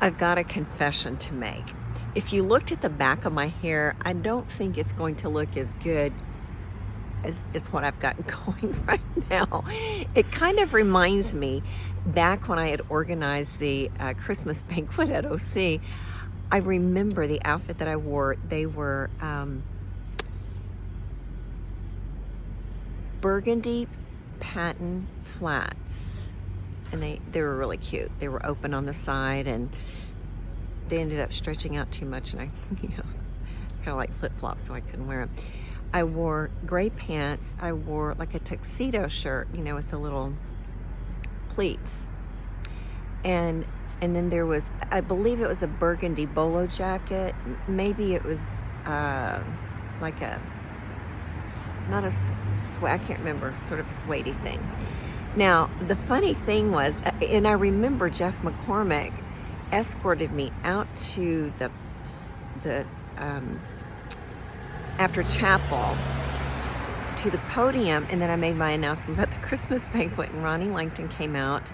I've got a confession to make. If you looked at the back of my hair, I don't think it's going to look as good as what I've got going right now. It kind of reminds me back when I had organized the Christmas banquet at OC. I remember the outfit that I wore. They were burgundy patent flats, and they were really cute. They were open on the side, and they ended up stretching out too much, and I kind of like flip-flops, so I couldn't wear them. I wore gray pants. I wore like a tuxedo shirt, with the little pleats. And then there was, I believe it was a burgundy bolo jacket. Maybe it was like a, not a I can't remember, sort of a suede thing. Now, the funny thing was, and I remember Jeff McCormick escorted me out to the after chapel to the podium, and then I made my announcement about the Christmas banquet, and Ronnie Langton came out.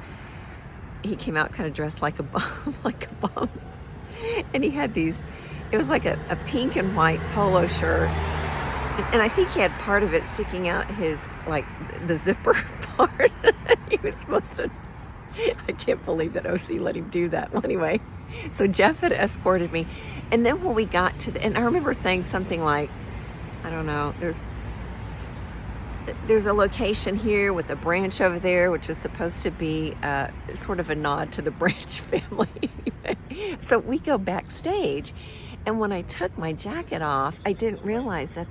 He came out kind of dressed like a bum, and he had these, it was like a pink and white polo shirt, and I think he had part of it sticking out his, like, the zipper part. He was supposed to, I can't believe that OC let him do that. Well, anyway, so Jeff had escorted me, and then when we got to and I remember saying something like, I don't know, there's a location here with a branch over there, which is supposed to be sort of a nod to the Branch family. So we go backstage, and when I took my jacket off, I didn't realize that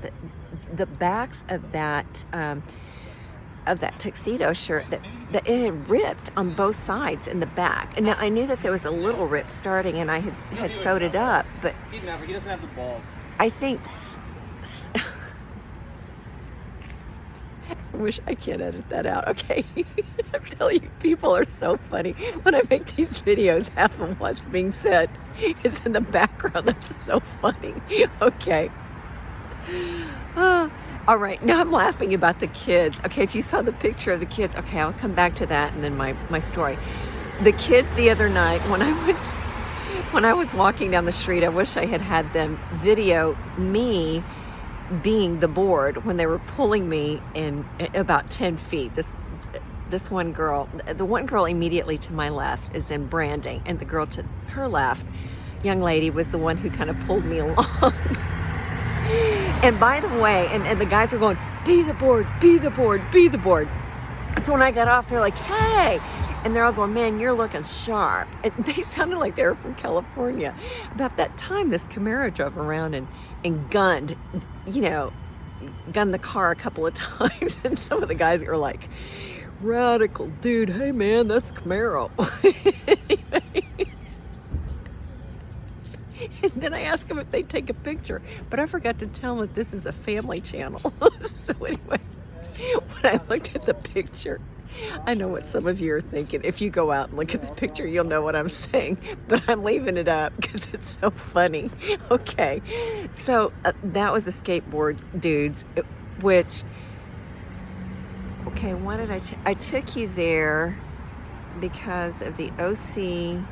the backs of that tuxedo shirt, that it had ripped on both sides in the back. And now I knew that there was a little rip starting, and I had sewed it up, but he doesn't have the balls. I think I wish I can't edit that out. Okay. I'm telling you, people are so funny. When I make these videos, half of what's being said is in the background. That's so funny. Okay. All right. Now I'm laughing about the kids. Okay. If you saw the picture of the kids, okay, I'll come back to that and then my story. The kids the other night, when I was walking down the street, I wish I had them video me being the board when they were pulling me in about 10 feet. This one girl, the one girl immediately to my left is in branding, and the girl to her left, young lady, was the one who kind of pulled me along. And by the way, and the guys were going, be the board, be the board, be the board. So when I got off, they're like, hey, and they're all going, man, you're looking sharp. And they sounded like they were from California. About that time, this Camaro drove around and gunned the car a couple of times. And some of the guys were like, radical dude, hey man, that's Camaro. And then I asked them if they'd take a picture, but I forgot to tell them that this is a family channel. So anyway, when I looked at the picture, I know what some of you are thinking. If you go out and look at the picture, you'll know what I'm saying, but I'm leaving it up because it's so funny. Okay, so that was the skateboard dudes, which, okay, why did I took you there because of the OC,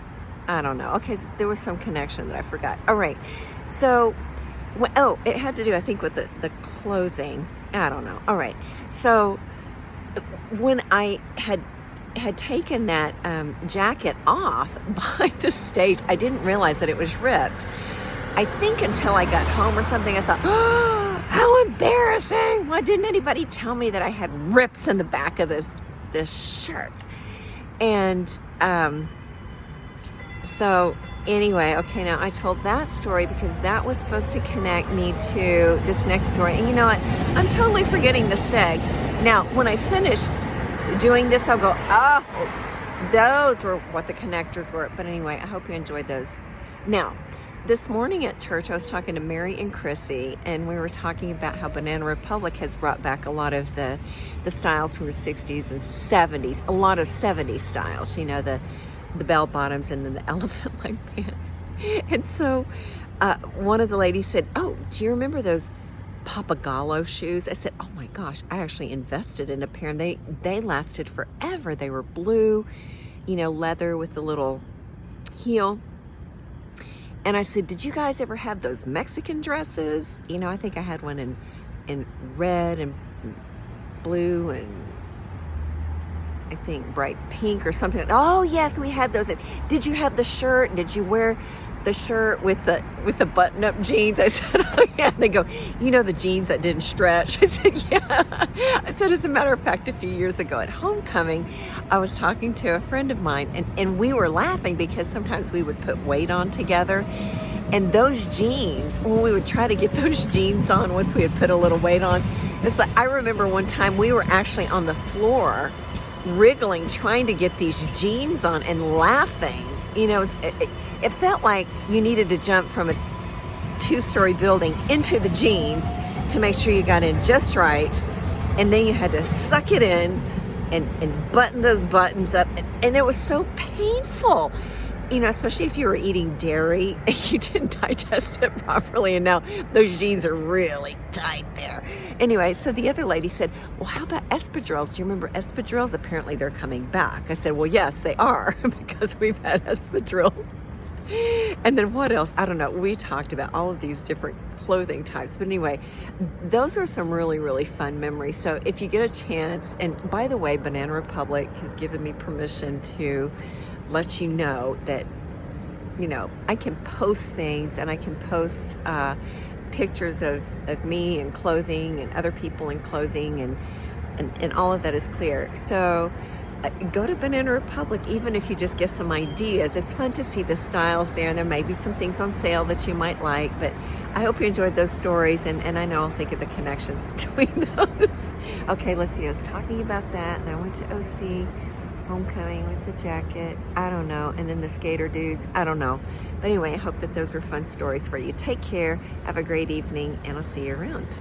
I don't know. Okay, so there was some connection that I forgot. All right, so, it had to do, I think, with the clothing. I don't know. All right, so when I had taken that jacket off behind the stage, I didn't realize that it was ripped. I think until I got home or something, I thought, oh, how embarrassing. Why didn't anybody tell me that I had rips in the back of this shirt? And so anyway, okay, now I told that story because that was supposed to connect me to this next story. And you know what? I'm totally forgetting the segs. Now, when I finish doing this, I'll go, oh, those were what the connectors were. But anyway, I hope you enjoyed those. Now, this morning at church, I was talking to Mary and Chrissy, and we were talking about how Banana Republic has brought back a lot of the styles from the 60s and 70s, a lot of 70s styles, the bell bottoms and then the elephant leg pants. And so one of the ladies said, oh, do you remember those Papagallo shoes? I said, oh my gosh, I actually invested in a pair, and they lasted forever. They were blue, leather with the little heel. And I said, did you guys ever have those Mexican dresses? You know, I think I had one in red and blue and I think bright pink or something. Oh yes, we had those. And did you have the shirt? Did you wear the shirt with the button-up jeans? I said, oh yeah. And they go, you know, the jeans that didn't stretch? I said, yeah. I said, as a matter of fact, a few years ago at homecoming, I was talking to a friend of mine, and we were laughing because sometimes we would put weight on together. And those jeans, when we would try to get those jeans on once we had put a little weight on, it's like, I remember one time we were actually on the floor wriggling, trying to get these jeans on and laughing. You know, it felt like you needed to jump from a 2-story building into the jeans to make sure you got in just right. And then you had to suck it in and button those buttons up. And it was so painful, you know, especially if you were eating dairy and you didn't digest it properly. And now those jeans are really tight there. Anyway, so the other lady said, well, how about espadrilles? Do you remember espadrilles? Apparently they're coming back. I said, well, yes, they are because we've had espadrille. And then what else? I don't know. We talked about all of these different clothing types. But anyway, those are some really, really fun memories. So if you get a chance, and by the way, Banana Republic has given me permission to let you know that, you know, I can post things and I can post pictures of me in clothing and other people in clothing and all of that is clear. So go to Banana Republic, even if you just get some ideas. It's fun to see the styles there, and there may be some things on sale that you might like, but I hope you enjoyed those stories, and I know I'll think of the connections between those. Okay, let's see, I was talking about that, and I went to OC homecoming with the jacket, I don't know, and then the skater dudes, I don't know. But anyway, I hope that those were fun stories for you. Take care, have a great evening, and I'll see you around.